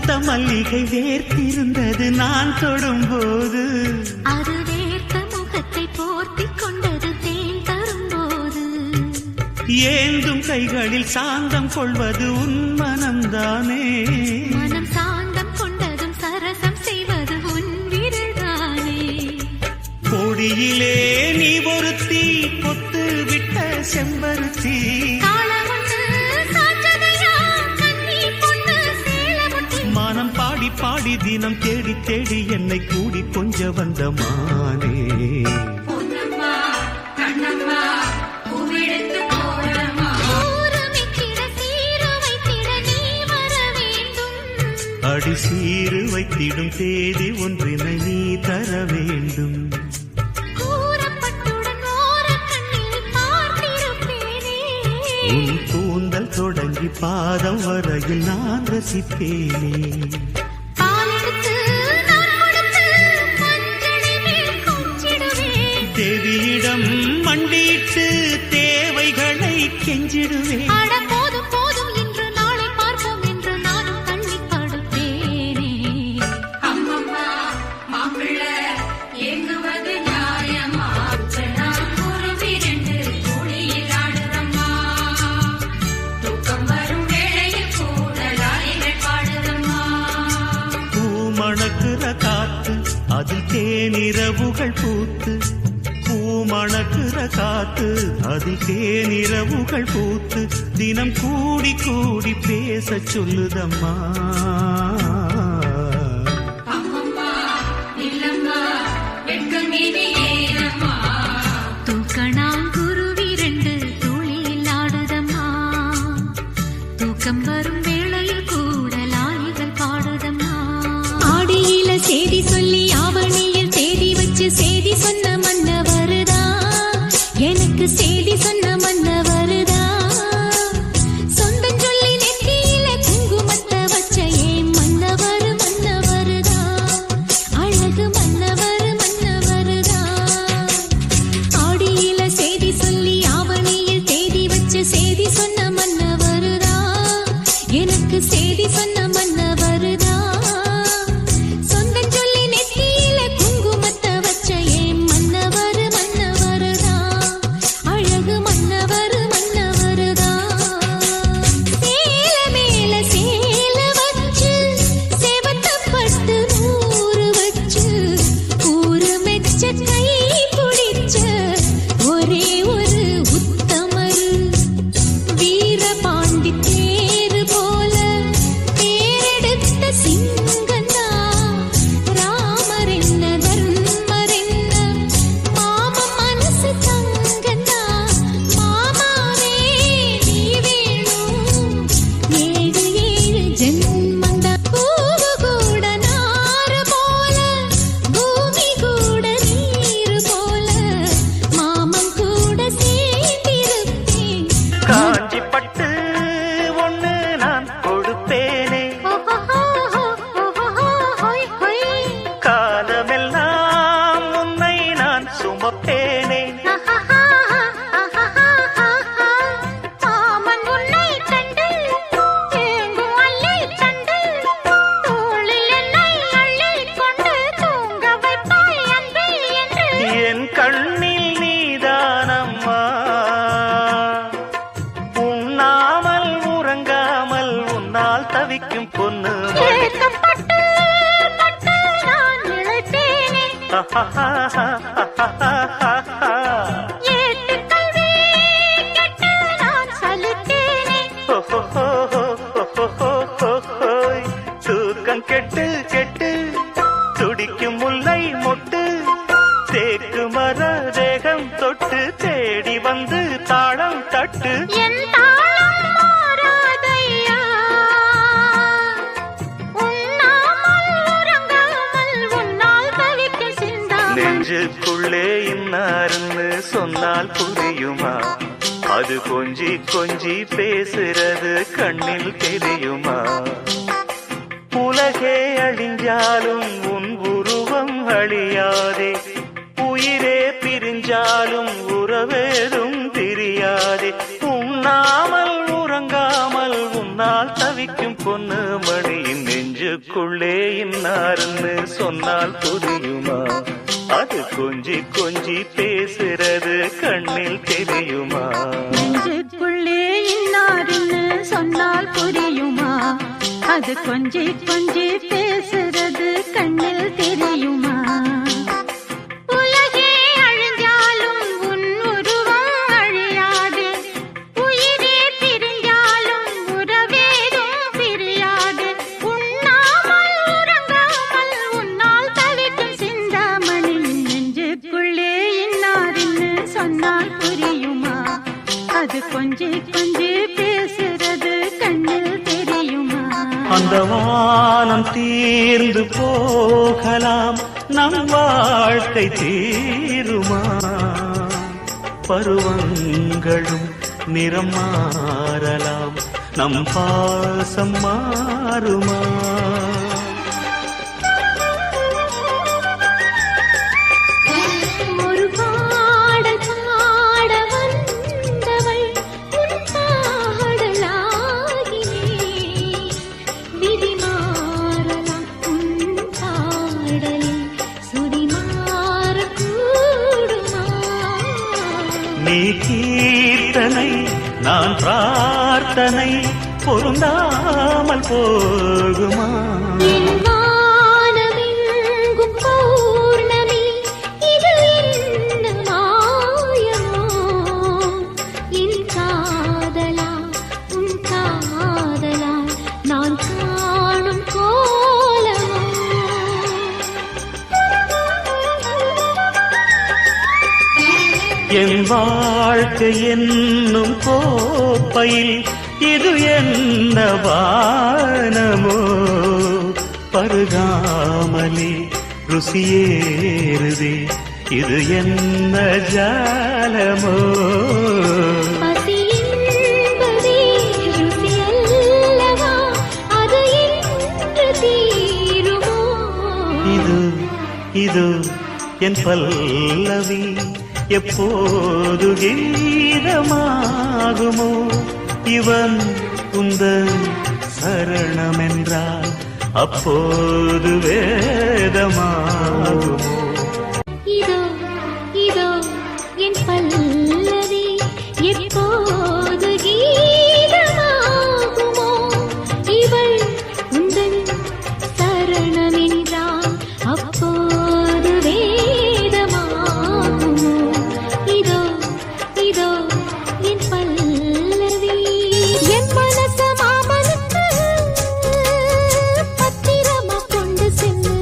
பூத்த மல்லிகை வேர்த்திருந்தது நான் தொடும்போது, அது வேர்த்த முகத்தை போர்த்திக் கொண்டது தேன் தரும்போது. ஏந்தும் கைகளில் சாந்தம் கொள்வது உன் மனம்தானே, மனம் சாந்தம் கொண்டதும் சரசம் செய்வது உன் விரல்தானே. கொடியிலே நீ ஒருத்தி பொத்து விட்ட செம்பருத்தி, மனம் பாடி பாடி தினம் தேடி தேடி என்னை கூடி கொஞ்ச வந்த மானே. அடி சீரு வைத்திடும் தேதி ஒன்றினை நீ தர வேண்டும். உன் கூந்தல் தொடங்கி பாதம் வரையில் நான் ரசிப்பேனே. தேவியிடம் மண்டிட்டு தேவைகளை கெஞ்சிடுவேன். பூமணக்குற காத்து அதில் தேனிரவுகள் பூத்து, பூமணக்குற காத்து அதில் தேனிரவுகள் பூத்து, தினம் கூடி கூடி பேச சொல்லுதம்மா. தூக்கணாங்குருவி ரெண்டு தூளில் ஆடுதம்மா, தூக்கம் வரும் வேளையில் கூட லாலிகள் பாடுதம்மா. ஆடியில சேதி சொல்லி ஆவணியில் தேதி வச்சு சேதி சொன்ன மன்ன வருதா, எனக்கு சேதி சொன்ன மன்ன வருதா. சொந்தம் சொல்லி நெத்தியில குங்குமத்தை வச்ச ஏன் மன்னவர் மன்ன வருதா, அழகு மன்னவர் மன்ன வருதா. ஆடியில சேதி சொல்லி ஆவணியில் தேதி வச்சு சேதி சொன்ன மன்ன வருதா, எனக்கு சேதி சொன்ன மன்ன வருதா. சொந்தம் சொல்லி நெத்தியில குங்குமத்தை வச்ச ஏன் மன்னவர் மன்ன வருதா, அழகு மன்னவர் மன்ன வருதா. சேல மேல சேல வச்சு செவத்த பட்டு நூறு வச்சு ஊரு மெச்ச கை பிடிச்ச ஒரே ஒரு உத்தமரு, வீரபாண்டி தேரு போல தேரெடுத்த சிங்கந்தா. ராமர் என்ன தர்மர் என்ன மாமன் மனசு தங்கந்தா. மாமாவே நீ வேணும் ஏழு ஏழு ஜென்மந்தா. பூவு கூட நாறு போல பூமி கூட நீரு போல மாமன் கூட சேர்ந்திருப்பேன். காஞ்சி பட்டு ஒண்ணு நான் கொடுப்பேனே, காலமெல்லாம் உன்னை நான் சுமப்பேனே. மாமன் உன்னை கண்டு ஏங்கும் அல்லை கண்டு தோளில் என்னை அள்ளிக் கொண்டு தூங்க வைப்பாய் அன்பே என்று. என் கண்ணில் நீதானம்மா, உண்ணாமல் உறங்காமல் உன்னால் தவிக்கும் பொண்ணு. ஏக்கப்பட்டு பட்டு நான் இழைத்தேனே, ஏட்டுக் கல்வி கெட்டு நான் சலித்தேனே. தூக்கம் கெட்டு கெட்டு துடிக்கும் முல்லை மொட்டு, தேக்கு மர தேகம் தொட்டு தேடி வந்து தாளம் தட்டு. என் தாளம் மாறாதையா, உண்ணாமல் உறங்காமல் உன்னால் தவிக்க சிந்தாமல். நெஞ்சுக்குள்ளே இன்னாருன்னு சொன்னால் புரியுமா, அது கொஞ்சி கொஞ்சி பேசுறது கண்ணில் தெரியுமா. உலகே அழிஞ்சாலும் உன் உருவம் அழியாதே, உயிரே பிரிஞ்சாலும் உறவேதும் தெரியாதே. உண்ணாமல் உறங்காமல் உன்னால் தவிக்கும் பொண்ணு மணியின் நெஞ்சு நெஞ்சுக்குள்ளே இன்னாருன்னு சொன்னால் புரியுமா? அது கொஞ்சி கொஞ்சி பேசுறது கண்ணில் தெரியுமா? நெஞ்சுக்குள்ளே இன்னாருன்னு சொன்னால் புரியுமா? அது கொஞ்சி கொஞ்சி பேசுறது கண்ணில் தெரியுமா? உலகே அழிஞ்சாலும் உன் உருவம் அழியாது, உயிரே பிரிஞ்சாலும் உறவேதும் பிரியாது. உண்ணாமல் உறங்காமல் உன்னால் தவிக்கும் சிந்தாமணி. நெஞ்சுக்குள்ளே இன்னாருன்னு சொன்னால் புரியுமா? அது கொஞ்சி கொஞ்சி பேசுறது கண்ணில் தெரியுமா? அந்த வானம் தீர்ந்து போகலாம், நம் வாழ்க்கை தீருமா? பருவங்களும் நிறம் மாறலாம், நம் பாசம் மாறுமா? ஒரு பாடல் பாட வந்தவள் உன் பாடலாகினே. விதி மாறலாம் உன் பாடலில் சுதி மாறக்கூடுமா? நீ கீர்த்தனை நான் பிரார்த்தனை, பொருந்தாமல் போகுமா? என் வானமெங்கும் பௌர்ணமி, இது என்ன மாயமோ? என் காதலா உன் காதலா நான் காணும் கோலமோ? என் வாழ்க்கை என்னும் கோப்பையில் இது என்ன வானமோ? பருகாமலே ருசியேறுதே, இது என்ன ஜாலமோ? பசி என்பதே ருசி அல்லவா, அது என்று தீருமோ? இது என் பல்லவி எப்போது கீதமாகுமோ? இவன் உந்தன் சரணமென்றால் அப்போது வேதமாகுமோ? இதோ இதோ என் பல்லவி எப்போது கீதமாகுமோ? இவள் உந்தன் சரணமென்றால் அப்போது வேதமாகுமோ? இதோ இதோ என் பல்லவி. என் மனச மாமனுக்கு பத்திரமா கொண்டு சென்று,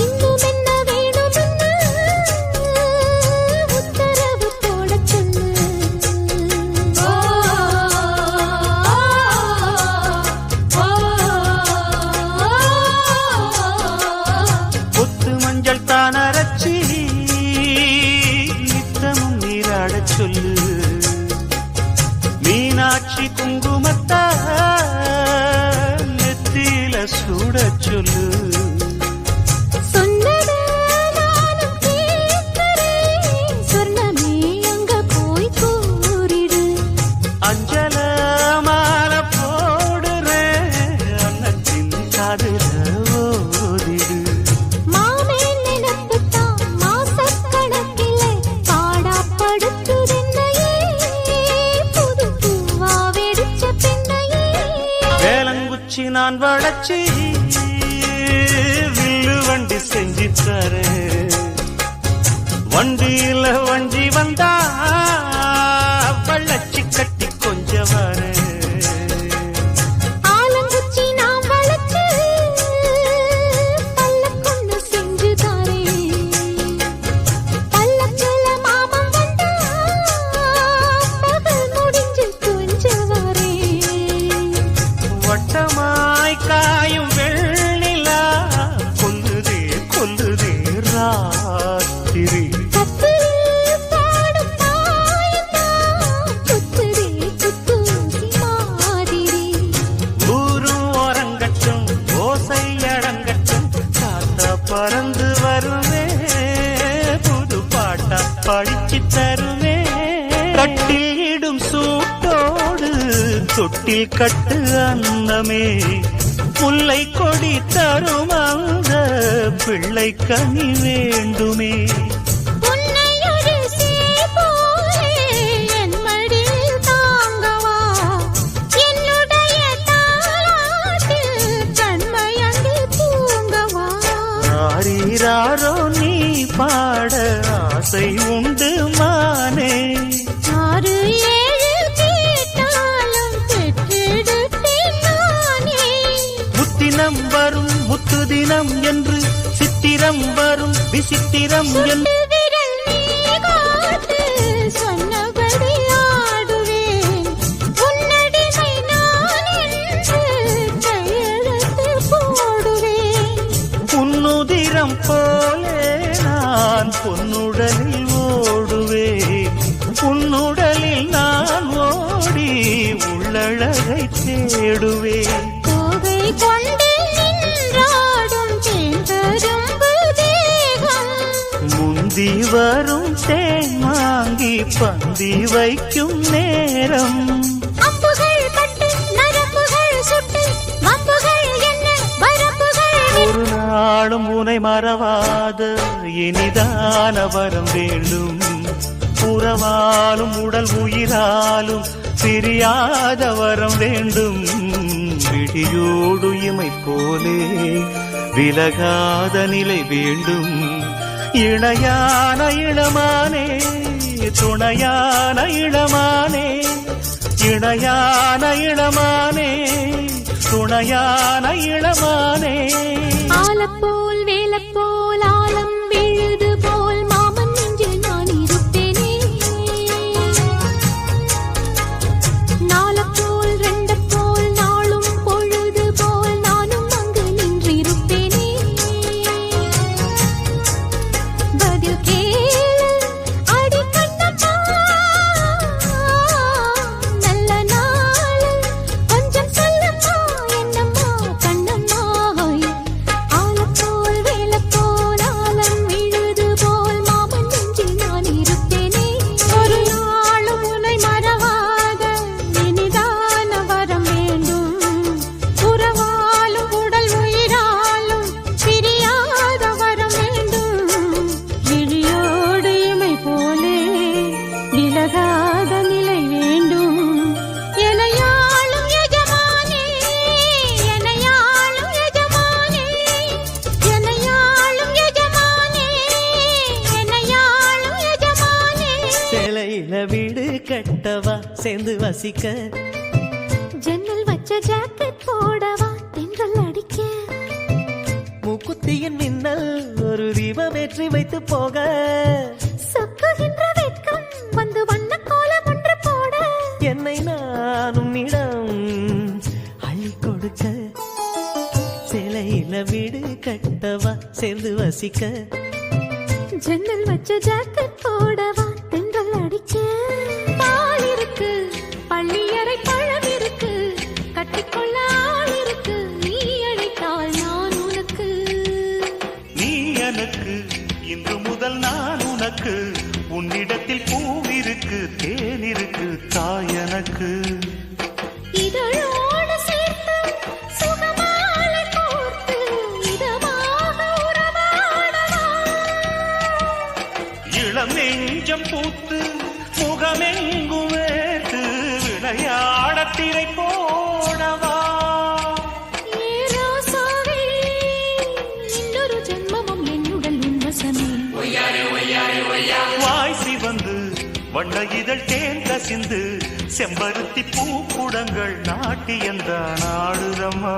இன்னும் என்ன வேணும்னு உத்தரவு போடச் சொல்லு. முத்து மஞ்சள் தான் அரைச்சி நித்தமும் நீராடச் சொல்லு. மீனாட்சி குங்குமத்தா நெத்தியில சூடச் சொல்லு. சொன்னதை நானும் கேட்கிறேன், சொர்ணமே அங்க போய் கூறிடு. அஞ்சல மாலை போடுறேன், அன்னத்தின் காதுல ஓதிடு. மாமே நினைப்புத்தான் மாசக்கணக்கிலே பாடாப்படுத்துதென்னையே, புது பூவா வெடிச்ச பெண்ணையே. வேலங்குச்சி நான் வளச்சி வில்லு வண்டி செஞ்சு தரேன். வண்டியில வண்டி வந்தா வள்ளச்சி கட்டி கொஞ்சம் வரேன். ஆலங்குச்சி நான் வளைச்சு பல்லக்கொன்னு செஞ்சு தாரேன். பல்லக்குல மாமன் வந்தா பகல் முடிஞ்சு கொஞ்சம் வரேன். வட்டமாய் காயும் வெள்ளிலா கொல்லுதே கொல்லுதே ராத்திரி. கத்திரில் பாடும் தாயத்தான் குத்துதே குத்தூசி மாதிரி. ஊரும் ஓரங்கட்டும் ஓசை அடங்கட்டும், காத்தா பறந்து வருவே, புது பாட்டா படிச்சு தருவே. கட்டிலிடும் சூட்டோடு தொட்டில் கட்டு அன்னமே, முல்லை கொடி தரும் அந்த பிள்ளை கனி வேண்டுமே. ஆரீராரோ நீ பாட ஆசை உண்டு மானே. 6 7 கேட்டாலும் பெற்றெடுத்தேன் நானே. முத்தினம் வரும் முத்து தினம் என்று சித்திரம் வரும் விசித்திரம் என்று விரல் நீ காட்டு சொன்னபடி ஆடுவேன். உன்னடிமை நான் என்று கையெழுத்து போடுவேன். உன்னுதிரம் போலே நான் பொன்னுடலில் ஓடுவேன். உன்னுடலில் நான் ஓடி உள்ளழகை தேடுவேன். கோகை கொண்டு நின்றாடும் தேங்கரும்பு தேகம். முந்தி வரும் தேன் வாங்கி பந்தி வைக்கும் நேரம். அம்புகள் பட்டு நரம்புகள் சுட்டு வம்புகள் என்ன வரம்புகள். ஒரு நாளும் உனை மறவாத இனிதான வரம் வேண்டும். உறவாலும் உடல் உயிராலும் பிரியாத வரம் வேண்டும். விடியோடு இமை போலே விலகாத நிலை வேண்டும். இணையான இளமானே துணையான இளமானே. இணையான இளமானே துணையான இளமானே. ஆலப்போல் வேலப்போல் ஆலம் விழுது போல் மாமன் நெஞ்சில் நான் இருப்பேனே. நாலப்போல் ரெண்டப்போல் நாளும் பொழுது போல் நானும் அங்கு நின்றிருப்பேனே. பதில் கேளு அடி கண்ணம்மா, நல்ல நாள் கொஞ்சம் சொல்லம்மா என்னம்மா கண்ணம்மா. ஆலப்போல் வேலப்போல் ஆலம் விழுது போல் மாமன் நெஞ்சில் நான் இருப்பேனே. ஒரு நாளும் உன்னை மறவாத இனிதான வரம் வேண்டும். உறவாலும் உடல் உயிராலும் பிரியாத வரம் வேண்டும். விழியோடு இமை போலே விலகாத நிலை வேண்டும். எனையாளும் எஜமானே, எனையாளும் எஜமானே, எனையாளும் எஜமானே, எனையாளும் எஜமானே. சேலையில வீடு கட்டவா சேர்ந்து வசிக்க. ஜன்னல் வச்ச ஜாக்கெட் போடவா தென்றல் அடிக்க. மூக்குத்தியின் மின்னல் ஒரு தீபம் ஏற்றி வைத்து போக. சொக்குகின்ற வெட்கம் வந்து வண்ண கோலம் ஒன்று போட. என்னை நானும் இடம் அள்ளி கொடுக்க. சேலையில வீடு கட்டவா சேர்ந்து வசிக்க. ஜன்னல் வச்ச ஜாக்கெட் போடவா தென்றல் அடிக்க. பால் இருக்கு பள்ளியறை பழம் இருக்கு கட்டிக்கொள்ள ஆள் இருக்கு. நீ அழைத்தால் நான் உனக்கு. நீ எனக்கு இன்று முதல் நான் உனக்கு. உன்னிடத்தில் பூவிருக்கு தேனிருக்கு தாய் எனக்கு. இதழோடு சேர்த்து சுகமாலை கோர்த்து இதமாக உறவாடவா. இளம் நெஞ்சம் பூத்து முகமெங்கும் வேர்த்து விளையாட திரை போடவா. ஏ ரோசாவே, இன்னொரு ஜென்மமும் என்னுடன் உன்வசமே. வாய் சிவந்து வண்ண இதழ் தேன் கசிந்து செம்பருத்தி பூக்குடங்கள் நாட்டியந்தான் ஆடுதம்மா.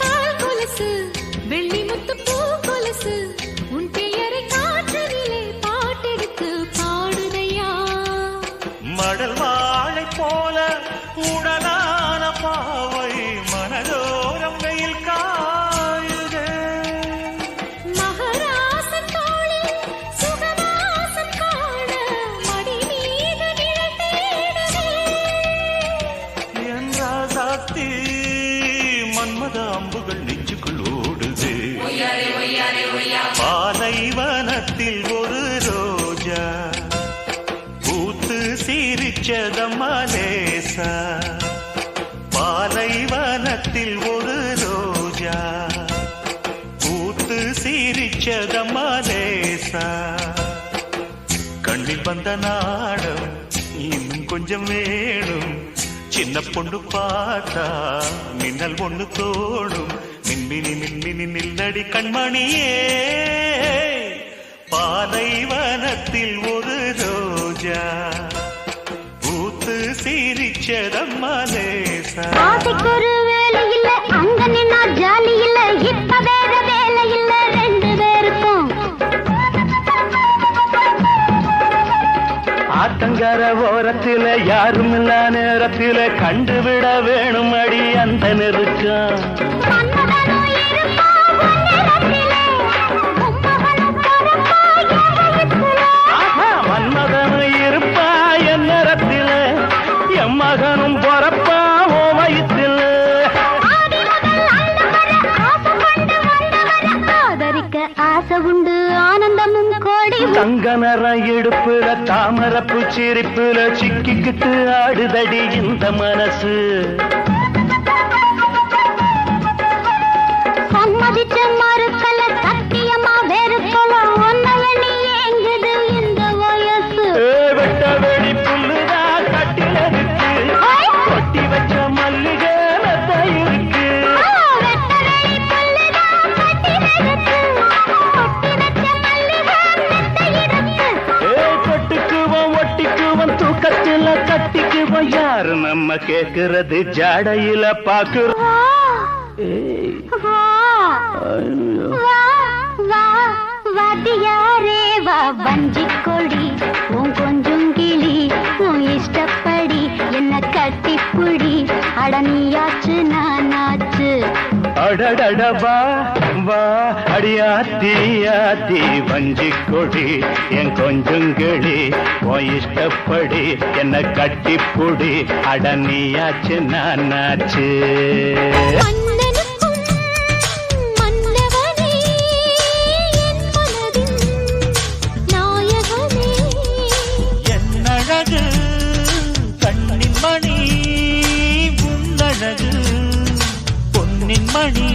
கால் கொலுசு வெள்ளி முத்து பூ கொலுசு உன் பெயரை காற்றிலே பாட்டெடுத்து பாடுதையா. மடல் வாழை போல உடலான பாவை மனதோரம் வெயில் காயுதே. மகராசன் தோளில் சுகவாசம் காண மடி மீது நிழல் தேடுதே. என் ராசாத்தி மன்மத அம்புகள் நெஞ்சுக்குள் ஓடுது. பாலைவனத்தில் ஒரு ரோஜா பூத்து சிரிச்சதம்மா லேசா. பாலைவனத்தில் ஒரு சிரிச்சதம்மா லேசா கண்ணில் வந்த நாடம் இன்னும் கொஞ்சம் வேணும் சின்ன பொண்ணு பார்த்தா மின்னல் ஒண்ணு தோடும் மின்மினி மின்மினி நில்லடி கண்மணியே பாலைவனத்தில் ஒரு ரோஜா பூத்து சிரிச்சதம்மா லேசா ஆசைக்கு ஒரு வேலை இல்ல அங்க நின்னா ஜாலி இல்ல இப்ப வேற வேலை இல்ல ரெண்டு பேருக்கும் ஆத்தங்கர ஓரத்தில யாரும் இல்ல நேரத்தில கண்டுவிட வேணும் அடி அந்த நெருக்கம் மன்மதனும் இருப்பா உன்னிடத்திலே, உம்மகனும் பிறப்பா என் ஆஹா, மன்மதனும் இருப்பா என் நேரத்தில என் மகனும் பொறப்பா ஓ வயிற்றில ஆதி முதல் அன்று வரை ஆசை கொண்டு வந்தவரை ஆதரிக்க ஆசை உண்டு ஆனந்தமும் கோடி தங்க நிறம் இடுப்புல தாமரப்பு சிரிப்புல சிக்கிக்கிட்டு ஆடுதடி இந்த மனசு சம்மதிச்ச மறுக்கல சத்தியமா வெறுக்கல ஒன்னைய நீ எங்குது இந்த வயசு வெட்ட வெளி புல்லுதா கட்டில இருக்கு கொட்டி வச்ச மல்லிகை மெத்த இருக்கு வெட்டவெளி புல்லுதான் கட்டிலிருக்கு கொட்டி வச்ச மல்லிகை மெத்தை இருக்கு கொட்டுக்குவோம் ஒட்டிக்குவோம் தூக்கத்துல கட்டிக்குவோம் யாரு நம்ம கேக்குறது ஜாடையில பாக்குறோம் வா வா வா வாத்தியாரே வா வஞ்சிக் கொடி உன் கொஞ்சம் கிளி உன் இஷ்டப்படி என்ன கட்டிப்புடி அடனியாச்சு நானாச்சு அடடட வா வா அடியாத்தி ஆத்தி வஞ்சி கொடி என் கொஞ்சங்கிளி உன் இஷ்டப்படி என்ன கட்டிப்புடி அடனியாச்சு நானாச்சு மன்னனுக்கும் மன்னவனே என் மனதின் நாயகனே என்னழகு கண்ணின் மணி உன்னழகு பொன்னின் மணி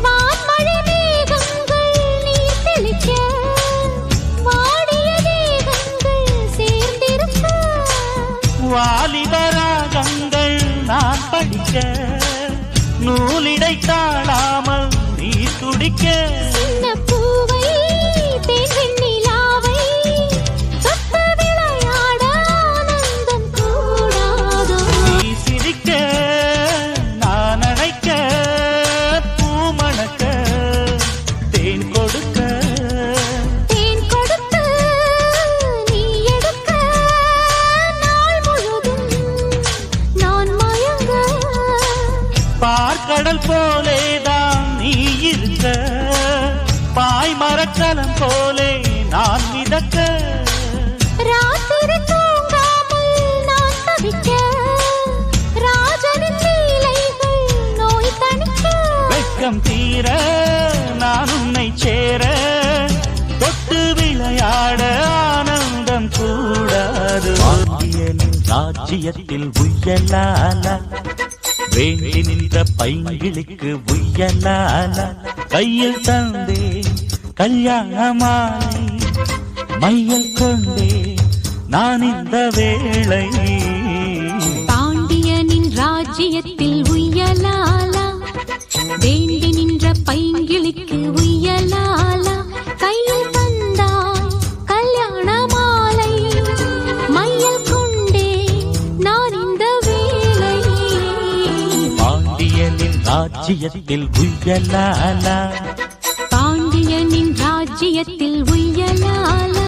வான்மழை மேகங்கள் நீர் தெளிக்க வாடிய தேகங்கள் சேர்ந்திருக்க வாலிபராகங்கள் நான் படிக்க நூலிடை தாழாமல் நீ துடிக்க சின்ன பூவை தேன் வெண்ணிலாவை தொட்டு விளையாட ஆனந்தம் கூடாதோ நீ சிரிக்க நான் அழைக்க பூமணக்க தேன் கொடுக்க தேன் கொடுத்து நீ எடுக்க நாள் முழுதும் நான் மயங்க பார்க்கடல் போலேதான் நீ இருக்க பாய் மரக்கலம் போலே நான் மிதக்க ராத்திரி தூங்காமல் நான் தவிக்க ராஜனின் லீலைகள் நோய் தணிக்க வெட்கம் தீர நான் உன்னை சேர தொட்டு விளையாட ஆனந்தம் கூடாது பாண்டியனின் ராஜ்யத்தில் உய்யலால வேண்டி நின்ற பைங்கிளுக்கு உய்யலால கையில் தந்தே கல்யாணமாலை மையல் கொண்டே நான் இந்த வேளை பாண்டியனின் ராஜ்யத்தில் உய்யலாலா வேண்டி நின்ற பைங்கிளிக்கு உய்யலாலா கையில் தந்தாய் கல்யாண மாலை மையல் கொண்டே நான் இந்த வேளை பாண்டியனின் ராஜ்யத்தில் உய்யலாலா பாண்டியனின் ராஜ்யத்தில் உய்யலாலா